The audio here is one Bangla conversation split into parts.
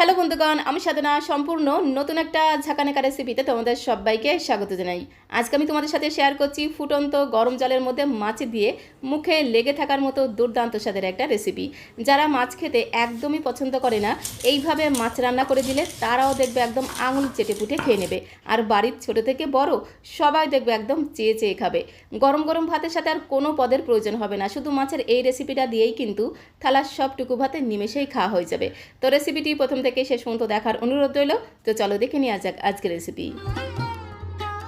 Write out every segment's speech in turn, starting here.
হ্যালো বন্ধুগণ, আমি সাধনা সম্পূর্ণ নতুন একটা ঝাঁকানাকা রেসিপিতে তোমাদের সবাইকে স্বাগত জানাই। আজকে আমি তোমাদের সাথে শেয়ার করছি ফুটন্ত গরম জলের মধ্যে মাছ দিয়ে মুখে লেগে থাকার মতো দুর্দান্ত স্বাদের একটা রেসিপি। যারা মাছ খেতে একদমই পছন্দ করে না, এইভাবে মাছ রান্না করে দিলে তারাও দেখবে একদম আঙুল চেটে পুটে খেয়ে নেবে। আর বাড়ির ছোট থেকে বড় সবাই দেখবে একদম চেয়ে চেয়ে খাবে। গরম গরম ভাতের সাথে আর কোনো পদের প্রয়োজন হবে না, শুধু মাছের এই রেসিপিটা দিয়েই কিন্তু থালার সবটুকু ভাতে নিমেষেই খাওয়া হয়ে যাবে। তো রেসিপিটি প্রথম থেকে শেষ পর্যন্ত দেখার অনুরোধ রইল। তো চলো দেখে নেওয়া যাক আজকের রেসিপি।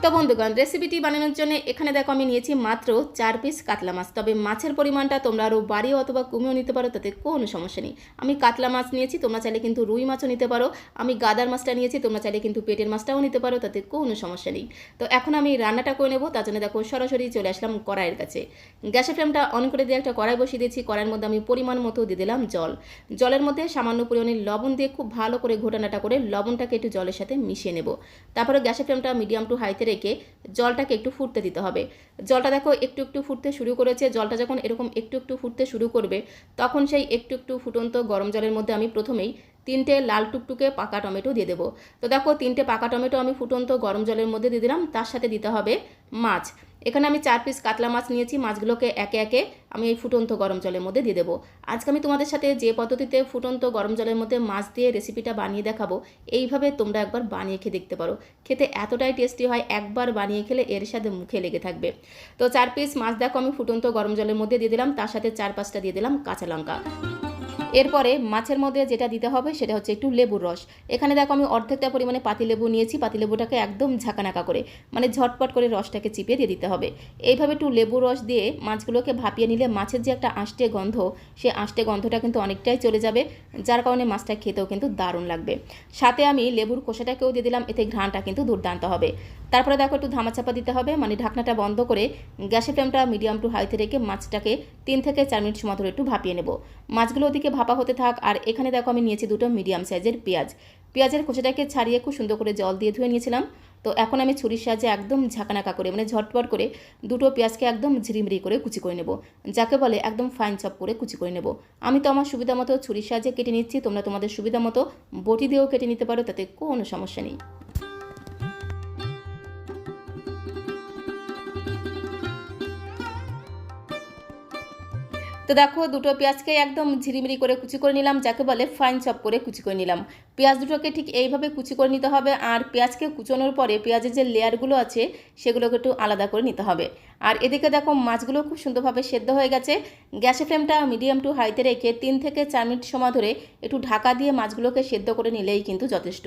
তো বন্ধুগণ, রেসিপিটি বানানোর জন্য এখানে দেখো আমি নিয়েছি মাত্র 4 পিস কাতলা মাছ। তবে মাছের পরিমাণটা তোমরা আরও বাড়িয়ে অথবা কমিয়েও নিতে পারো, তাতে কোনো সমস্যা নেই। আমি কাতলা মাছ নিয়েছি, তোমরা চাইলে কিন্তু রুই মাছও নিতে পারো। আমি গাদার মাছটা নিয়েছি, তোমরা চাইলে কিন্তু পেটের মাছটাও নিতে পারো, তাতে কোনো সমস্যা নেই। তো এখন আমি রান্নাটা করে নেবো, তার জন্য দেখো সরাসরি চলে আসলাম কড়াইয়ের কাছে। গ্যাসের ফ্লেমটা অন করে দিয়ে একটা কড়াই বসিয়ে দিয়েছি। কড়াইয়ের মধ্যে আমি পরিমাণ মতো দিয়ে দিলাম জল। জলের মধ্যে সামান্য পরিমাণে লবণ দিয়ে খুব ভালো করে ঘোটানাটা করে লবণটাকে একটু জলের সাথে মিশিয়ে নেব। তারপরে গ্যাসের ফ্লেমটা মিডিয়াম টু হাইতে রেখে জলটাকে একটু ফুটতে দিতে হবে। জলটা দেখো একটু একটু ফুটতে শুরু করেছে। জলটা যখন এরকম একটু একটু ফুটতে শুরু করবে, তখন সেই একটু একটু ফুটন্ত গরম জলের মধ্যে আমি প্রথমেই 3টে লাল টুকটুকে পাকা টমেটো দিয়ে দেবো। তো দেখো 3টে পাকা টমেটো আমি ফুটন্ত গরম জলের মধ্যে দিয়ে দিলাম। তার সাথে দিতে হবে মাছ। এখানে আমি 4 পিস কাতলা মাছ নিয়েছি। মাছগুলোকে একে একে আমি এই ফুটন্ত গরম জলের মধ্যে দিয়ে দেবো। আজকে আমি তোমাদের সাথে যে পদ্ধতিতে ফুটন্ত গরম জলের মধ্যে মাছ দিয়ে রেসিপিটা বানিয়ে দেখাবো, এইভাবে তোমরা একবার বানিয়ে খেয়ে দেখতে পারো। খেতে এতটাই টেস্টি হয়, একবার বানিয়ে খেলে এর সাথে মুখে লেগে থাকবে। তো 4 পিস মাছ দেখো আমি ফুটন্ত গরম জলের মধ্যে দিয়ে দিলাম। তার সাথে 4-5টা দিয়ে দিলাম কাঁচা লঙ্কা। এরপরে মাছের মধ্যে যেটা দিতে হবে সেটা হচ্ছে একটু লেবুর রস। এখানে দেখো আমি অর্ধেকটা পরিমাণে পাতিলেবু নিয়েছি। পাতিলেবুটাকে একদম ঝাঁকানাকা করে, মানে ঝটপট করে রসটাকে চিপিয়ে দিয়ে দিতে হবে। এইভাবে একটু লেবুর রস দিয়ে মাছগুলোকে ভাপিয়ে নিলে মাছের যে একটা আষ্টে গন্ধ, সেই আষ্টে গন্ধটা কিন্তু অনেকটাই চলে যাবে, যার কারণে মাছটা খেতেও কিন্তু দারুণ লাগবে। সাথে আমি লেবুর খোসাটাকেও দিয়ে দিলাম, এতে ঘ্রাণটা কিন্তু দুর্দান্ত হবে। তারপরে দেখো একটু ধামাচাপা দিতে হবে, মানে ঢাকনাটা বন্ধ করে গ্যাসের ফ্লেমটা মিডিয়াম টু হাইতে রেখে মাছটাকে 3 থেকে 4 মিনিট সময় ধরে একটু ভাপিয়ে নেব। মাছগুলো ওদিকে ভাপা হতে থাক। আর এখানে দেখো আমি নিয়েছি 2টো মিডিয়াম সাইজের পেঁয়াজ। পেঁয়াজের খোসাটাকে ছাড়িয়ে খুব সুন্দর করে জল দিয়ে ধুয়ে নিয়েছিলাম। তো এখন আমি ছুরির সাহায্যে একদম ঝাঁকানাকা করে, মানে ঝটপট করে 2টো পেঁয়াজকে একদম ঝিরিমিরি করে কুচি করে নেব, যাকে বলে একদম ফাইন চপ করে কুচি করে নেব। আমি তো আমার সুবিধা মতো ছুরির সাহায্যে কেটে নিচ্ছি, তোমরা তোমাদের সুবিধা মতো বটি দিয়েও কেটে নিতে পারো, তাতে কোনো সমস্যা নেই। তো দেখো 2টো পেঁয়াজকে একদম ঝিরিমিরি করে কুচি করে নিলাম, যাকে বলে ফাইন চপ করে কুচি করে নিলাম। পেঁয়াজ দুটোকে ঠিক এইভাবে কুচি করে নিতে হবে। আর পেঁয়াজকে কুচোনোর পরে পেঁয়াজের যে লেয়ারগুলো আছে সেগুলোকে একটু আলাদা করে নিতে হবে। আর এদিকে দেখো মাছগুলো খুব সুন্দরভাবে সেদ্ধ হয়ে গেছে। গ্যাসের ফ্লেমটা মিডিয়াম টু হাইতে রেখে 3 থেকে 4 মিনিট সময় ধরে একটু ঢাকা দিয়ে মাছগুলোকে সেদ্ধ করে নিলেই কিন্তু যথেষ্ট।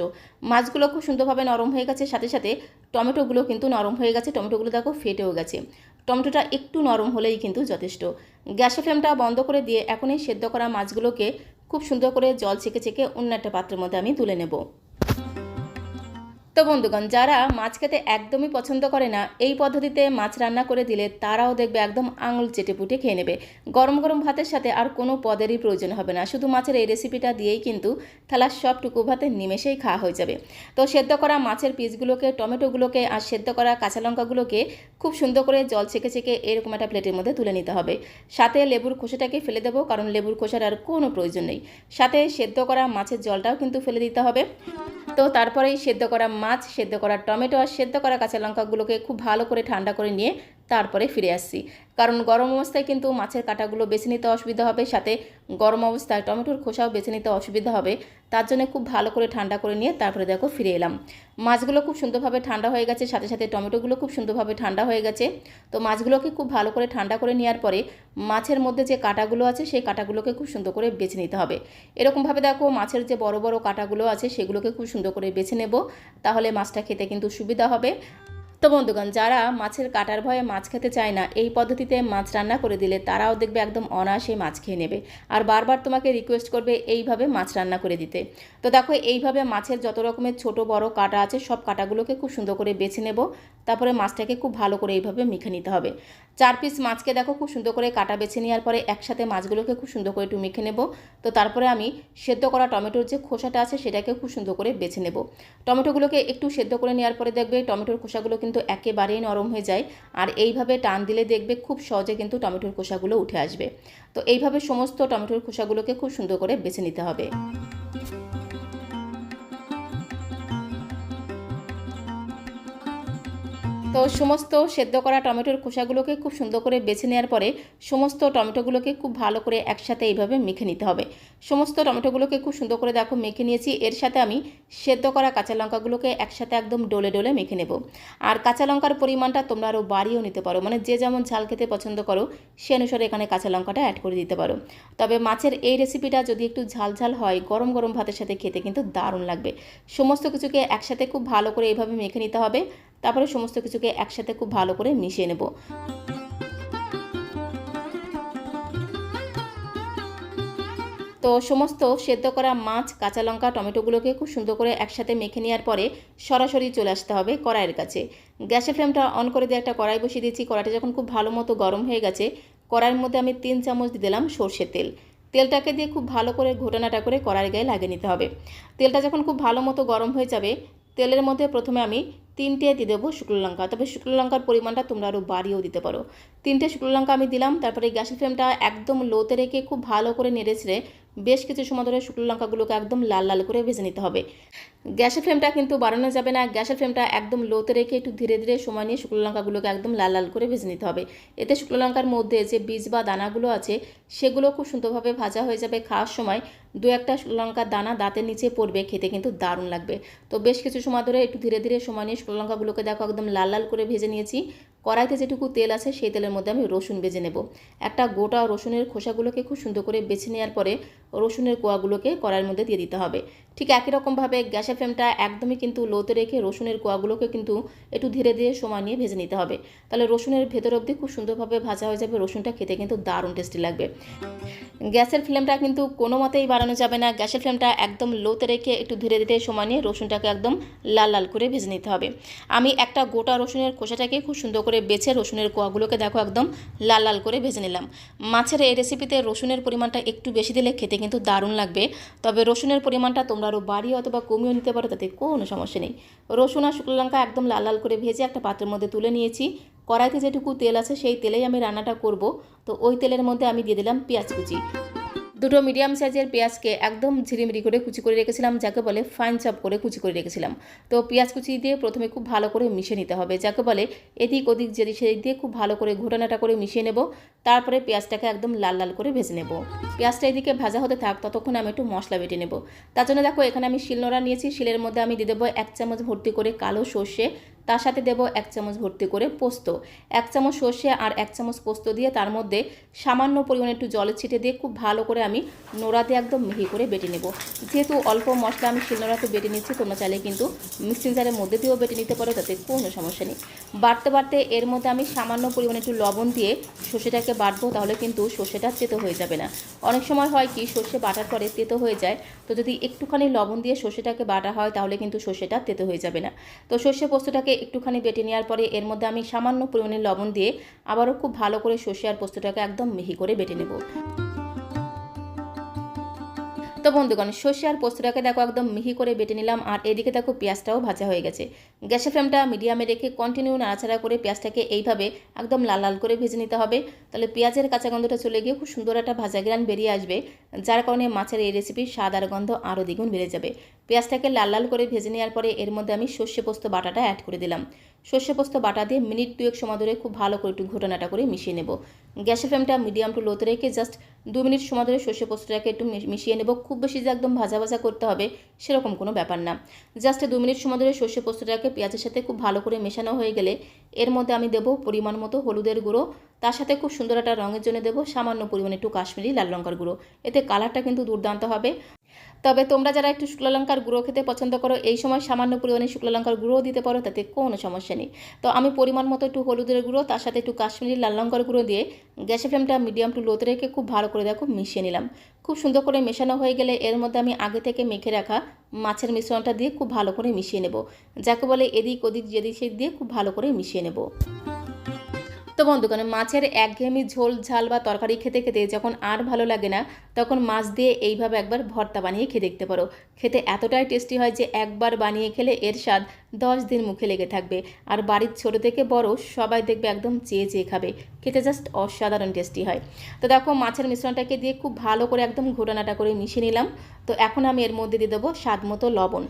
মাছগুলো খুব সুন্দরভাবে নরম হয়ে গেছে, সাথে সাথে টমেটোগুলো কিন্তু নরম হয়ে গেছে। টমেটোগুলো দেখো ফেটেও গেছে। টমেটোটা একটু নরম হলেই কিন্তু যথেষ্ট। গ্যাসের ফ্লেমটা বন্ধ করে দিয়ে এখন এই সেদ্ধ করা মাছগুলোকে খুব সুন্দর করে জল ছেঁকে ছেঁকে অন্য একটা পাত্রের মধ্যে আমি তুলে নেব। তো বন্ধুগণ, যারা মাছ খেতে একদমই পছন্দ করে না, এই পদ্ধতিতে মাছ রান্না করে দিলে তারাও দেখবে একদম আঙুল চেটে পুটে খেয়ে নেবে। গরম গরম ভাতের সাথে আর কোনো পদেরই প্রয়োজন হবে না, শুধু মাছের এই রেসিপিটা দিয়েই কিন্তু থালার সবটুকু ভাতে নিমেষেই খাওয়া হয়ে যাবে। তো সেদ্ধ করা মাছের পিসগুলোকে, টমেটোগুলোকে আর সেদ্ধ করা কাঁচা লঙ্কাগুলোকে খুব সুন্দর করে জল ছেঁকে ছেঁকে এরকম একটা প্লেটের মধ্যে তুলে নিতে হবে। সাথে লেবুর খোসাটাকে ফেলে দেবো, কারণ লেবুর খোসার আর কোনো প্রয়োজন নেই। সাথে সেদ্ধ করা মাছের জলটাও কিন্তু ফেলে দিতে হবে। তো তারপরেই সেদ্ধ করা মাছ, সেদ্ধ করা টমেটো আর সেদ্ধ করা কাঁচা লঙ্কাগুলোকে খুব ভালো করে ঠান্ডা করে নিয়ে তারপরে ফিরে আসছি, কারণ গরম অবস্থায় কিন্তু মাছের কাঁটাগুলো বেছে নিতে অসুবিধা হবে, সাথে গরম অবস্থায় টমেটোর খোসাও বেছে নিতে অসুবিধা হবে। তার জন্য খুব ভালো করে ঠান্ডা করে নিয়ে তারপরে দেখো ফিরে এলাম। মাছগুলো খুব সুন্দরভাবে ঠান্ডা হয়ে গেছে, সাথে সাথে টমেটোগুলো খুব সুন্দরভাবে ঠান্ডা হয়ে গেছে। তো মাছগুলোকে খুব ভালো করে ঠান্ডা করে নেওয়ার পরে মাছের মধ্যে যে কাঁটাগুলো আছে সেই কাঁটাগুলোকে খুব সুন্দর করে বেছে নিতে হবে। এরকমভাবে দেখো মাছের যে বড় বড় কাঁটাগুলো আছে সেগুলোকে খুব সুন্দর করে বেছে নেব, তাহলে মাছটা খেতে কিন্তু সুবিধা হবে। তো বন্ধুগণ, যারা মাছের কাটার ভয়ে মাছ খেতে চায় না, এই পদ্ধতিতে মাছ রান্না করে দিলে তারাও দেখবে একদম অনায়াসে মাছ খেয়ে নেবে, আর বারবার তোমাকে রিকোয়েস্ট করবে এইভাবে মাছ রান্না করে দিতে। তো দেখো এইভাবে মাছের যত রকমের ছোট বড় কাটা আছে সব কাটাগুলোকে খুব সুন্দর করে বেছে নেব। তারপরে মাছটাকে খুব ভালো করে এইভাবে মেখে নিতে হবে। 4 পিস মাছকে দেখো খুব সুন্দর করে কাটা বেছে নেওয়ার পরে একসাথে মাছগুলোকে খুব সুন্দর করে একটু মেখে নেব। তো তারপরে আমি সেদ্ধ করা টমেটোর যে খোসাটা আছে সেটাকে খুব সুন্দর করে বেছে নেব। টমেটোগুলোকে একটু সেদ্ধ করে নেওয়ার পরে দেখবে টমেটোর খোসাগুলো কিন্তু একেবারেই নরম হয়ে যায়, আর এইভাবে টান দিলে দেখবে খুব সহজে কিন্তু টমেটোর খোসাগুলো উঠে আসবে। তো এইভাবে সমস্ত টমেটোর খোসাগুলোকে খুব সুন্দর করে বেছে নিতে হবে। তো সমস্ত সেদ্ধ করা টমেটোর খোসাগুলোকে খুব সুন্দর করে বেছে নেওয়ার পরে সমস্ত টমেটোগুলোকে খুব ভালো করে একসাথে এইভাবে মেখে নিতে হবে। সমস্ত টমেটোগুলোকে খুব সুন্দর করে দেখো মেখে নিয়েছি। এর সাথে আমি সেদ্ধ করা কাঁচা লঙ্কাগুলোকে একসাথে একদম ডলে ডলে মেখে নেব। আর কাঁচা লঙ্কার পরিমাণটা তোমরা আরও বাড়িয়েও নিতে পারো, মানে যে যেমন ঝাল খেতে পছন্দ করো সে অনুসারে এখানে কাঁচা লঙ্কাটা অ্যাড করে দিতে পারো। তবে মাছের এই রেসিপিটা যদি একটু ঝাল ঝাল হয়, গরম গরম ভাতের সাথে খেতে কিন্তু দারুণ লাগবে। সমস্ত কিছুকে একসাথে খুব ভালো করে এইভাবে মেখে নিতে হবে। তারপরে সমস্ত কিছুকে একসাথে খুব ভালো করে মিশিয়ে নেব। তো সমস্ত সেদ্ধ করা মাছ, কাঁচা লঙ্কা, টমেটোগুলোকে খুব সুন্দর করে একসাথে মেখে নেওয়ার পরে সরাসরি চলে আসতে হবে কড়াইয়ের কাছে। গ্যাসের ফ্লেমটা অন করে দিয়ে একটা কড়াই বসিয়ে দিয়েছি। কড়াইটা যখন খুব ভালো মতো গরম হয়ে গেছে, কড়াইয়ের মধ্যে আমি 3 চামচ দিয়ে দিলাম সর্ষের তেল। তেলটাকে দিয়ে খুব ভালো করে ঘোটানাটা করে কড়াইয়ের গায়ে লাগিয়ে নিতে হবে। তেলটা যখন খুব ভালো মতো গরম হয়ে যাবে, তেলের মধ্যে প্রথমে আমি 3টে দিয়ে দেবো শুকনো লঙ্কা। তবে শুকনো লঙ্কার পরিমাণটা তোমরা আরও বাড়িয়েও দিতে পারো। 3টে শুকনো লঙ্কা আমি দিলাম। তারপরে গ্যাসের ফ্লেমটা একদম লোতে রেখে খুব ভালো করে নেড়েচেড়ে বেশ কিছু সময় ধরে শুকনো লঙ্কাগুলোকে একদম লাল লাল করে ভেজে নিতে হবে। গ্যাসের ফ্লেমটা কিন্তু বাড়ানো যাবে না। গ্যাসের ফ্লেমটা একদম লোতে রেখে একটু ধীরে ধীরে সময় নিয়ে শুকনো লঙ্কাগুলোকে একদম লাল লাল করে ভেজে নিতে হবে। এতে শুকনো লঙ্কার মধ্যে যে বীজ বা দানাগুলো আছে সেগুলো খুব সুন্দরভাবে ভাজা হয়ে যাবে। খাওয়ার সময় 2-1টা শুকনো লঙ্কার দানা দাঁতের নিচে পড়বে, খেতে কিন্তু দারুণ লাগবে। তো বেশ কিছু সময় ধরে একটু ধীরে ধীরে সময় নিয়ে শুকনো লঙ্কাগুলোকে দেখো একদম লাল লাল করে ভেজে নিয়েছি। কড়াইতে যেটুকু তেল আছে সেই তেলের মধ্যে আমি রসুন ভেজে নেব। একটা গোটা রসুনের খোসাগুলোকে খুব সুন্দর করে বেছে নেওয়ার পরে রসুনের কোয়াগুলোকে কড়াইয়ের মধ্যে দিয়ে দিতে হবে। ঠিক একই রকমভাবে গ্যাসের ফ্লেমটা একদমই কিন্তু লোতে রেখে রসুনের কোয়াগুলোকে কিন্তু একটু ধীরে ধীরে সময় নিয়ে ভেজে নিতে হবে। তাহলে রসুনের ভেতর অবধি খুব সুন্দরভাবে ভাজা হয়ে যাবে। রসুনটা খেতে কিন্তু দারুণ টেস্টি লাগবে। গ্যাসের ফ্লেমটা কিন্তু কোনো মতেই বাড়ানো যাবে না। গ্যাসের ফ্লেমটা একদম লোতে রেখে একটু ধীরে ধীরে সময় নিয়ে রসুনটাকে একদম লাল লাল করে ভেজে নিতে হবে। আমি একটা গোটা রসুনের খোসাটাকে খুব সুন্দর করে বেছে রসুনের কোয়াগুলোকে দেখো একদম লাল লাল করে ভেজে নিলাম। মাছের এই রেসিপিতে রসুনের পরিমাণটা একটু বেশি দিলে খেতে কিন্তু দারুণ লাগবে। তবে রসুনের পরিমাণটা তোমরা আরও বাড়িয়ে অথবা কমিয়েও নিতে পারো, তাতে কোনো সমস্যা নেই। রসুন আর শুকনো লঙ্কা একদম লাল লাল করে ভেজে একটা পাত্রের মধ্যে তুলে নিয়েছি। কড়াইতে যেটুকু তেল আছে সেই তেলেই আমি রান্নাটা করব। তো ওই তেলের মধ্যে আমি দিয়ে দিলাম পেঁয়াজ কুচি। দুটো মিডিয়াম সাইজের পেঁয়াজকে একদম ঝিরিমিরি করে কুচি করে রেখেছিলাম, যাকে বলে ফাইন চপ করে কুচি করে রেখেছিলাম। তো পেঁয়াজ কুচি দিয়ে প্রথমে খুব ভালো করে মিশিয়ে নিতে হবে, যাকে বলে এদিক ওদিক যেদিক সেদিক দিয়ে খুব ভালো করে ঘোটানাটা করে মিশিয়ে নেব। তারপরে পেঁয়াজটাকে একদম লাল লাল করে ভেজে নেব। পেঁয়াজটা এদিকে ভাজা হতে থাক, ততক্ষণ আমি একটু মশলা বেটে নেব। তার জন্য দেখো এখানে আমি শিলনোড়া নিয়েছি। শিলের মধ্যে আমি দিয়ে দেবো 1 চামচ ভর্তি করে কালো সর্ষে, তার সাথে দেবো 1 চামচ ভর্তি করে পোস্ত। 1 চামচ সর্ষে আর 1 চামচ পোস্ত দিয়ে তার মধ্যে সামান্য পরিমাণে একটু জলের ছিটে দিয়ে খুব ভালো করে আমি নোড়াতে একদম মিহি করে বেটে নেব। যেহেতু অল্প মশলা আমি শিলনোড়াতে বেটে নিচ্ছি, তোমরা চাইলে কিন্তু মিক্সিং জারের মধ্যে দিয়েও বেটে নিতে পারো, তাতে কোনো সমস্যা নেই। বাটতে বাটতে এর মধ্যে আমি সামান্য পরিমাণে একটু লবণ দিয়ে সর্ষেটাকে বাটবো, তাহলে কিন্তু সর্ষেটা তেতো হয়ে যাবে না। অনেক সময় হয় কি সর্ষে বাটার পরে তেতো হয়ে যায়, তো যদি একটুখানি লবণ দিয়ে সর্ষেটাকে বাটা হয় তাহলে কিন্তু সর্ষেটা তেতো হয়ে যাবে না। তো সর্ষে পোস্তটাকে একটুখানি বেটে নেওয়ার পরে এর মধ্যে আমি সামান্য পরিমাণে লবণ দিয়ে আবারও খুব ভালো করে সর্ষে আর পোস্তটাকে একদম মিহি করে বেটে নেব। তো বন্ধুগণ, সর্ষে আর পোস্তটাকে দেখো একদম মিহি করে বেটে নিলাম। আর এদিকে দেখো পেঁয়াজটাও ভাজা হয়ে গেছে। গ্যাসের ফ্লেমটা মিডিয়ামে রেখে কন্টিনিউ নাড়াচাড়া করে পেঁয়াজটাকে এইভাবে একদম লাল লাল করে ভেজে নিতে হবে। তাহলে পেঁয়াজের কাঁচা গন্ধটা চলে গিয়ে খুব সুন্দর একটা ভাজা গ্রান বেরিয়ে আসবে, যার কারণে মাছের এই রেসিপির স্বাদ আর গন্ধ আরও দ্বিগুণ বেড়ে যাবে। পেঁয়াজটাকে লাল লাল করে ভেজে নেওয়ার পরে এর মধ্যে আমি সর্ষে পোস্ত বাটাটা অ্যাড করে দিলাম। সর্ষে পোস্ত বাটা দিয়ে মিনিট 2 সময় ধরে খুব ভালো করে একটু ঘোটানাটা করে মিশিয়ে নেব। গ্যাসের ফ্লেমটা মিডিয়াম টু লোতে রেখে জাস্ট 2 মিনিট সময় ধরে সর্ষে পোস্তটাকে একটু মিশিয়ে নেব। খুব বেশি যে একদম ভাজা ভাজা করতে হবে সেরকম কোনো ব্যাপার না। জাস্ট 2 মিনিট সময় ধরে সর্ষে পোস্তটাকে পেঁয়াজের সাথে খুব ভালো করে মেশানো হয়ে গেলে এর মধ্যে আমি দেবো পরিমাণ মতো হলুদের গুঁড়ো। তার সাথে খুব সুন্দর একটা রঙের জন্য দেবো সামান্য পরিমাণে একটু কাশ্মীরি লাল লঙ্কার গুঁড়ো। এতে কালারটা কিন্তু দুর্দান্ত হবে। তবে তোমরা যারা একটু শুকনো লঙ্কার গুঁড়ো খেতে পছন্দ করো, এই সময় সামান্য পরিমাণে শুকনো লঙ্কার গুঁড়ো দিতে পারো, তাতে কোনো সমস্যা নেই। তো আমি পরিমাণ মতো একটু হলুদের গুঁড়ো তার সাথে একটু কাশ্মীরি লাল লঙ্কার গুঁড়ো দিয়ে গ্যাসের ফ্লেমটা মিডিয়াম টু লোতে রেখে খুব ভালো করে দেখো মিশিয়ে নিলাম। খুব সুন্দর করে মেশানো হয়ে গেলে এর মধ্যে আমি আগে থেকে মেখে রাখা মাছের মিশ্রণটা দিয়ে খুব ভালো করে মিশিয়ে নেব, যাকে বলে এদিক ওদিক যেদিক সেদিক দিয়ে খুব ভালো করে মিশিয়ে নেব। তো বন্ধুগণ, মাছের একঘেয়েমি ঝোল ঝাল বা তরকারি খেতে খেতে যখন আর ভালো লাগে না, তখন মাছ দিয়ে এইভাবে একবার ভর্তা বানিয়ে খেয়ে দেখতে পারো। খেতে এতটাই টেস্টি হয় যে একবার বানিয়ে খেলে এর স্বাদ 10 দিন মুখে লেগে থাকবে। আর বাড়ির ছোট থেকে বড় সবাই দেখবে একদম চেয়ে চেয়ে খাবে। খেতে জাস্ট অসাধারণ টেস্টি হয়। তো দেখো মাছের মিশ্রণটাকে দিয়ে খুব ভালো করে একদম ঘোটানাটা করে মিশিয়ে নিলাম। তো এখন আমি এর মধ্যে দিয়ে দেবো স্বাদ মতো লবণ।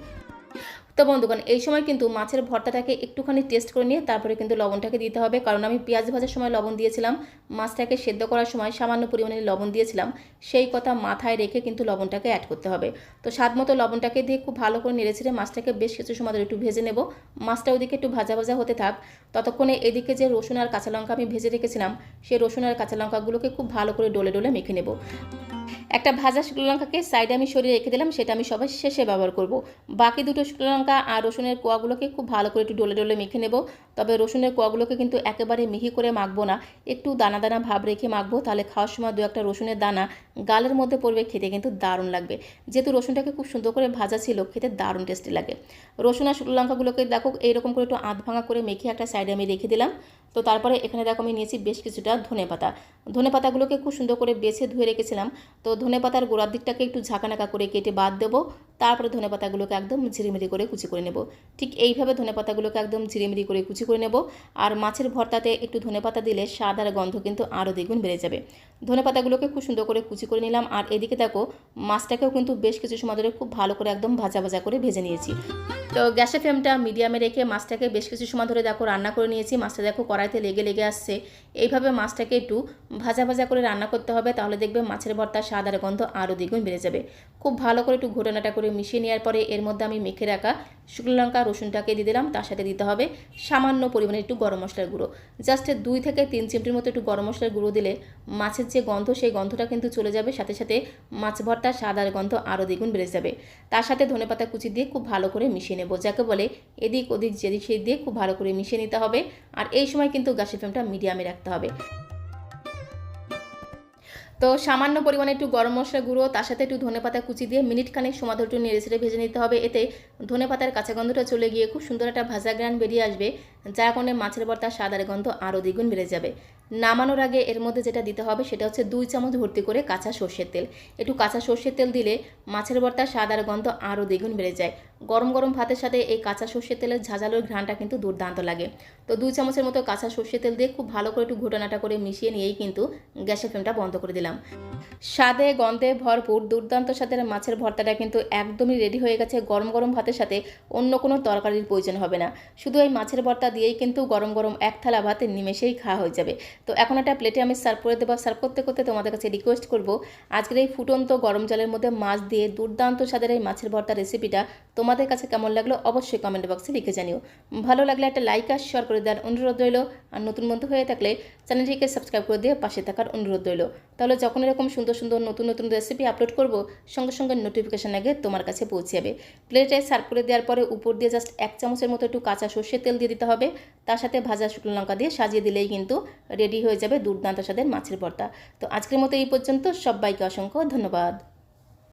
তো বন্ধুগণ, এই সময় কিন্তু মাছের ভর্তাটাকে একটুখানি টেস্ট করে নিয়ে তারপরে কিন্তু লবণটাকে দিতে হবে, কারণ আমি পেঁয়াজ ভাজার সময় লবণ দিয়েছিলাম, মাছটাকে সেদ্ধ করার সময় সামান্য পরিমাণে লবণ দিয়েছিলাম, সেই কথা মাথায় রেখে কিন্তু লবণটাকে অ্যাড করতে হবে। তো স্বাদ মতো লবণটাকে দিয়ে খুব ভালো করে নেড়েছেড়ে মাছটাকে বেশ কিছু সময় ধরে একটু ভেজে নেব। মাছটা ওদিকে একটু ভাজা ভাজা হতে থাক, ততক্ষণে এদিকে যে রসুন আর কাঁচা লঙ্কা আমি ভেজে রেখেছিলাম, সেই রসুন আর কাঁচা লঙ্কাগুলোকে খুব ভালো করে ডলে ডলে মেখে নেব। একটা ভাজা শুকনো লঙ্কাকে সাইডে আমি সরিয়ে রেখে দিলাম, সেটা আমি সবার শেষে ব্যবহার করব। বাকি দুটো শুকনো লঙ্কা আর রসুনের কোয়াগুলোকে খুব ভালো করে একটু ডলে ডলে মেখে নেব। তবে রসুনের কোয়াগুলোকে কিন্তু একেবারে মিহি করে মাখবো না, একটু দানা দানা ভাব রেখে মাখবো, তাহলে খাওয়ার সময় দু একটা রসুনের দানা গালের মধ্যে পড়বে, খেতে কিন্তু দারুণ লাগবে। যেহেতু রসুনটাকে খুব সুন্দর করে ভাজা ছিল, খেতে দারুণ টেস্টি লাগে। রসুন আর শুকনো লঙ্কাগুলোকে দেখো এইরকম করে একটু আধ ভাঙা করে মেখে একটা সাইডে আমি রেখে দিলাম। তো তারপরে এখানে দেখো আমি নিয়েছি বেশ কিছুটা ধনেপাতা। ধনেপাতাগুলোকে খুব সুন্দর করে বেছে ধুয়ে রেখেছিলাম। তো ধনেপাতার গোড়ার দিকটাকে একটু ঝাঁকানাকা করে কেটে বাদ দেবো। তারপরে ধনেপাতাগুলোকে একদম ঝিরিমিরি করে কুচি করে নেব। ঠিক এইভাবে ধনেপাতাগুলোকে একদম ঝিরিমিরি করে কুচি করে নেব। আর মাছের ভর্তাতে একটু ধনেপাতা দিলে স্বাদ আর গন্ধ কিন্তু আরও দ্বিগুণ বেড়ে যাবে। ধনেপাতাগুলোকে খুব সুন্দর করে কুচি করে নিলাম। আর এদিকে দেখো মাছটাকেও কিন্তু বেশ কিছু সময় ধরে খুব ভালো করে একদম ভাজা ভাজা করে ভেজে নিয়েছি। তো গ্যাসের ফ্লেমটা মিডিয়ামে রেখে মাছটাকে বেশ কিছু সময় ধরে দেখো রান্না করে নিয়েছি। মাছটা দেখো কড়াইতে লেগে লেগে আসছে। এইভাবে মাছটাকে একটু ভাজা ভাজা করে রান্না করতে হবে, তাহলে দেখবে মাছের ভর্তার স্বাদ আর গন্ধ আরও দ্বিগুণ বেড়ে যাবে। খুব ভালো করে একটু ঘোটানাটা করে মিশিয়ে নেওয়ার পরে এর মধ্যে আমি মেখে রাখা শুকনো লঙ্কা রসুনটাকে দিয়ে দিলাম। তার সাথে দিতে হবে সামান্য পরিমাণে একটু গরম মশলার গুঁড়ো। জাস্ট 2 থেকে 3 চিমটির মতো একটু গরম মশলার গুঁড়ো দিলে মাছের যে গন্ধ, সেই গন্ধটা কিন্তু চলে যাবে, সাথে সাথে মাছ ভর্তার স্বাদ আর গন্ধ আরও দ্বিগুণ বেড়ে যাবে। তার সাথে ধনেপাতা কুচি দিয়ে খুব ভালো করে মিশিয়ে নেব, যাকে বলে এদিক ওদিক যেদিক সেই দিয়ে খুব ভালো করে মিশিয়ে নিতে হবে। আর এই সময় কিন্তু গ্যাসের ফ্লেমটা মিডিয়ামে রাখতে হবে। তো সামান্য পরিমাণে একটু গরম মশলা গুঁড়ো, তার সাথে একটু ধনেপাতা কুচি দিয়ে মিনিটখানেক সময় ধরে একটু নেড়ে ছেড়ে ভেজে নিতে হবে। এতে ধনেপাতার কাঁচা গন্ধটা চলে গিয়ে খুব সুন্দর একটা ভাজা গ্রান বেরিয়ে আসবে, যার কারণে মাছের ভর্তার স্বাদ আর গন্ধ আরও দ্বিগুণ বেড়ে যাবে। নামানোর আগে এর মধ্যে যেটা দিতে হবে সেটা হচ্ছে 2 চামচ ভর্তি করে কাঁচা সর্ষের তেল। একটু কাঁচা সর্ষের তেল দিলে মাছের ভর্তার স্বাদ আর গন্ধ আরও দ্বিগুণ বেড়ে যায়। গরম গরম ভাতের সাথে এই কাঁচা সর্ষের তেলের ঝাঁঝালোর ঘ্রাণটা কিন্তু দুর্দান্ত লাগে। তো 2 চামচের মতো কাঁচা সর্ষের তেল দিয়ে খুব ভালো করে একটু ঘোটানাটা করে মিশিয়ে নিয়েই কিন্তু গ্যাসের ফ্লেমটা বন্ধ করে দিলাম। স্বাদে গন্ধে ভরপুর দুর্দান্ত স্বাদের মাছের ভর্তাটা কিন্তু একদমই রেডি হয়ে গেছে। গরম গরম ভাতের সাথে অন্য কোনো তরকারির প্রয়োজন হবে না, শুধু এই মাছের ভর্তা দিয়েই কিন্তু গরম গরম এক থালা ভাত নিমেষেই খাওয়া হয়ে যাবে। তো এখন একটা প্লেটে আমি সার্ভ করে দেবো। সার্ভ করতে করতে তোমাদের কাছে রিকোয়েস্ট করব, আজকের এই ফুটন্ত গরম জলের মধ্যে মাছ দিয়ে দুর্দান্ত স্বাদের এই মাছের ভর্তা রেসিপিটা তোমাদের কাছে কেমন লাগলো অবশ্যই কমেন্ট বক্সে লিখে জানিও। ভালো লাগলে একটা লাইক আর শেয়ার করে দেওয়ার অনুরোধ রইল। আর নতুন বন্ধু হয়ে থাকলে চ্যানেলটিকে সাবস্ক্রাইব করে দিয়ে পাশে থাকার অনুরোধ রইল। তাহলে যখন এরকম সুন্দর সুন্দর নতুন নতুন রেসিপি আপলোড করব, সঙ্গে সঙ্গে নোটিফিকেশন আগে তোমার কাছে পৌঁছে যাবে। প্লেটে সার্ভ করে দেওয়ার পরে উপর দিয়ে জাস্ট 1 চামচের মতো একটু কাঁচা সর্ষের তেল দিয়ে দিতে হবে। তার সাথে ভাজা শুকনো লঙ্কা দিয়ে সাজিয়ে দিলেই কিন্তু রেডি হয়ে যাবে দুর্দান্ত স্বাদের মাছের ভর্তা। তো আজকের মতো এই পর্যন্ত, সবাইকে অসংখ্য ধন্যবাদ।